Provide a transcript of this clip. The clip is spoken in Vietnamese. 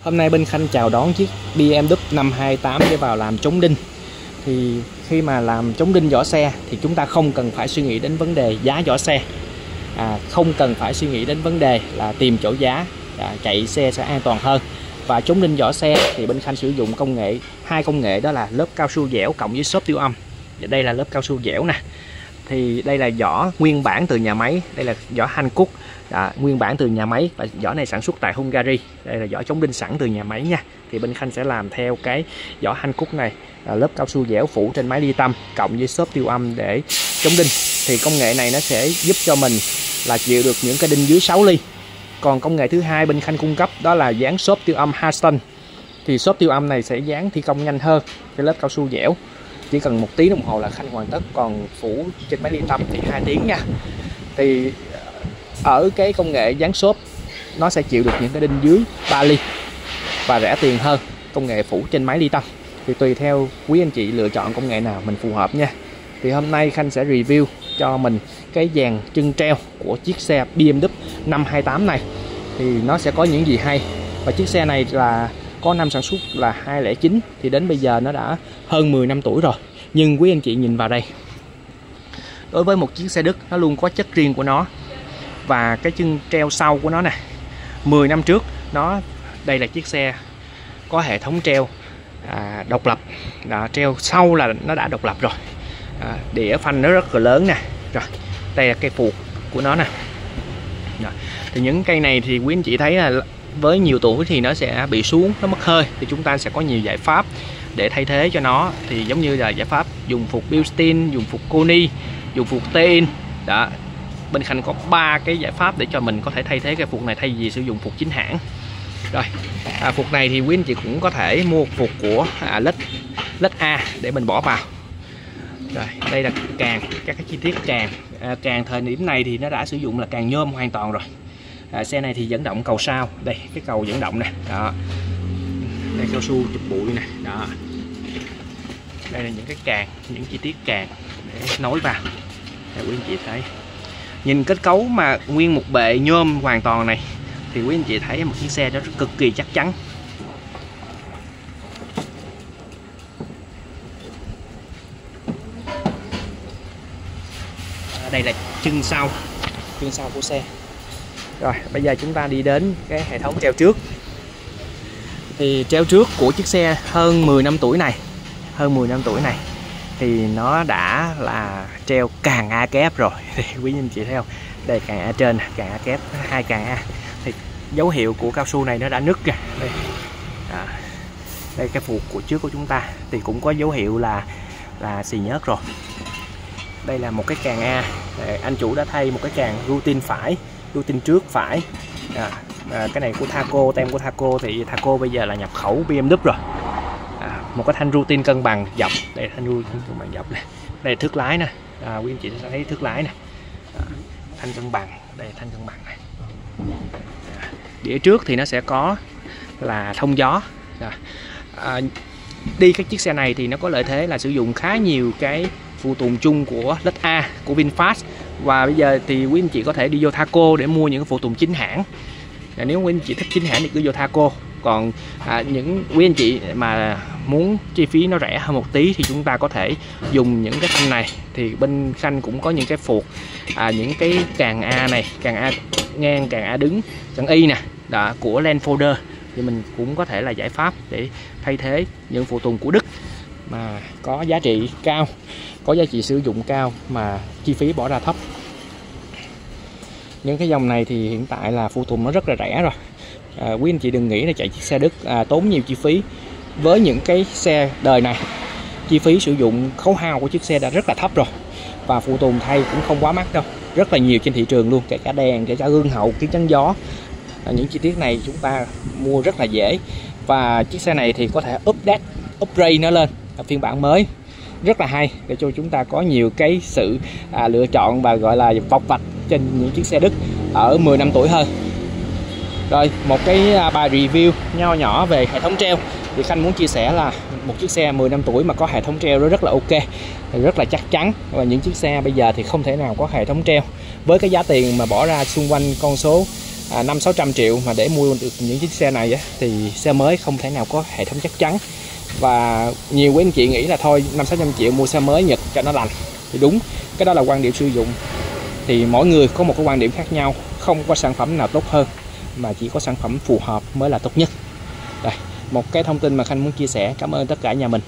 Hôm nay bên Khanh chào đón chiếc BMW 528 để vào làm chống đinh. Thì khi mà làm chống đinh vỏ xe thì chúng ta không cần phải suy nghĩ đến vấn đề giá vỏ xe, không cần phải suy nghĩ đến vấn đề là tìm chỗ giá, chạy xe sẽ an toàn hơn. Và chống đinh vỏ xe thì bên Khanh sử dụng hai công nghệ, đó là lớp cao su dẻo cộng với xốp tiêu âm. Và đây là lớp cao su dẻo nè. Thì đây là vỏ nguyên bản từ nhà máy, đây là vỏ Hankook nguyên bản từ nhà máy, và vỏ này sản xuất tại Hungary. Đây là vỏ chống đinh sẵn từ nhà máy nha. Thì bên Khanh sẽ làm theo cái vỏ Hankook này, lớp cao su dẻo phủ trên máy ly tâm cộng với xốp tiêu âm để chống đinh. Thì công nghệ này nó sẽ giúp cho mình là chịu được những cái đinh dưới 6 ly. Còn công nghệ thứ hai bên Khanh cung cấp đó là dán xốp tiêu âm Harston. Thì xốp tiêu âm này sẽ dán thi công nhanh hơn cái lớp cao su dẻo, chỉ cần 1 tiếng đồng hồ là Khanh hoàn tất, còn phủ trên máy ly tâm thì 2 tiếng nha. Thì ở cái công nghệ dán xốp nó sẽ chịu được những cái đinh dưới 3 ly và rẻ tiền hơn công nghệ phủ trên máy ly tâm. Thì tùy theo quý anh chị lựa chọn công nghệ nào mình phù hợp nha. Thì hôm nay Khanh sẽ review cho mình cái dàn chân treo của chiếc xe BMW 528 này. Thì nó sẽ có những gì hay. Và chiếc xe này là có năm sản xuất là 2009, thì đến bây giờ nó đã hơn 10 năm tuổi rồi. Nhưng quý anh chị nhìn vào đây, đối với một chiếc xe Đức nó luôn có chất riêng của nó. Và cái chân treo sau của nó nè, 10 năm trước đây là chiếc xe có hệ thống treo độc lập. Treo sau là nó đã độc lập rồi. Đĩa phanh nó rất là lớn nè. Rồi đây là cây phuộc của nó nè. Thì những cây này thì quý anh chị thấy là với nhiều tuổi thì nó sẽ bị xuống, nó mất hơi. Thì chúng ta sẽ có nhiều giải pháp để thay thế cho nó. Thì giống như là giải pháp dùng phuộc Bilstein, dùng phuộc Koni, dùng phuộc Tein. Đó, bên Khanh có 3 cái giải pháp để cho mình có thể thay thế cái phuộc này thay vì sử dụng phuộc chính hãng. Rồi, phuộc này thì quý anh chị cũng có thể mua phuộc của led A để mình bỏ vào. Rồi, đây là càng, các cái chi tiết càng. Càng thời điểm này thì nó đã sử dụng là càng nhôm hoàn toàn rồi. Xe này thì dẫn động cầu sau, đây cái cầu dẫn động nè. Đó, đây cao su chụp bụi nè. Đó, đây là những cái càng, những chi tiết càng để nối vào. Để quý anh chị thấy, nhìn kết cấu mà nguyên một bệ nhôm hoàn toàn này thì quý anh chị thấy một chiếc xe đó cực kỳ chắc chắn. Đây là chân sau của xe. Rồi bây giờ chúng ta đi đến cái hệ thống treo trước. Thì treo trước của chiếc xe hơn 10 năm tuổi này, thì nó đã là treo càng A kép rồi. Thì quý anh chị thấy không, đây càng A trên, càng A kép, 2 càng A. Thì dấu hiệu của cao su này nó đã nứt ra. Đây cái phuộc của trước của chúng ta thì cũng có dấu hiệu là xì nhớt rồi. Đây là một cái càng A. Anh chủ đã thay một cái càng routine phải, routine trước phải. Cái này của Thaco, tem của Thaco. Thì Thaco bây giờ là nhập khẩu BMW rồi. Một cái thanh routine cân bằng dọc. Đây thanh routine cân bằng dọc này. Đây là thước lái nè. Quý anh chị sẽ thấy thước lái nè. Thanh cân bằng. Đây thanh cân bằng này. Đĩa trước thì nó sẽ có là thông gió. Đi các chiếc xe này thì nó có lợi thế là sử dụng khá nhiều cái phụ tùng chung của led A, của VinFast. Và bây giờ thì quý anh chị có thể đi vô Thaco để mua những phụ tùng chính hãng. Nếu quý anh chị thích chính hãng thì cứ vô Thaco. Còn những quý anh chị mà muốn chi phí nó rẻ hơn một tí thì chúng ta có thể dùng những cái thanh này. Thì bên Khanh cũng có những cái phuộc, những cái càng A này, càng A ngang, càng A đứng, càng Y nè, của Landfolder. Thì mình cũng có thể là giải pháp để thay thế những phụ tùng của Đức mà có giá trị cao, có giá trị sử dụng cao mà chi phí bỏ ra thấp. Những cái dòng này thì hiện tại là phụ tùng nó rất là rẻ rồi. Quý anh chị đừng nghĩ là chạy chiếc xe Đức tốn nhiều chi phí. Với những cái xe đời này, chi phí sử dụng khấu hao của chiếc xe đã rất là thấp rồi. Và phụ tùng thay cũng không quá mắc đâu, rất là nhiều trên thị trường luôn, kể cả đèn, kể cả gương hậu, kính chắn gió. Những chi tiết này chúng ta mua rất là dễ. Và chiếc xe này thì có thể upgrade nó lên phiên bản mới, rất là hay, để cho chúng ta có nhiều cái sự lựa chọn và gọi là vọc vạch trên những chiếc xe Đức ở 10 năm tuổi hơn. Rồi một cái bài review nho nhỏ về hệ thống treo thì Khanh muốn chia sẻ là một chiếc xe 10 năm tuổi mà có hệ thống treo đó rất là ok, rất là chắc chắn. Và những chiếc xe bây giờ thì không thể nào có hệ thống treo với cái giá tiền mà bỏ ra xung quanh con số 500-600 triệu mà để mua được những chiếc xe này á, thì xe mới không thể nào có hệ thống chắc chắn. Và nhiều quý anh chị nghĩ là thôi 500-600 triệu mua xe mới Nhật cho nó lành, thì đúng, cái đó là quan điểm sử dụng. Thì mỗi người có một cái quan điểm khác nhau, không có sản phẩm nào tốt hơn, mà chỉ có sản phẩm phù hợp mới là tốt nhất. Đây, một cái thông tin mà Khanh muốn chia sẻ. Cảm ơn tất cả nhà mình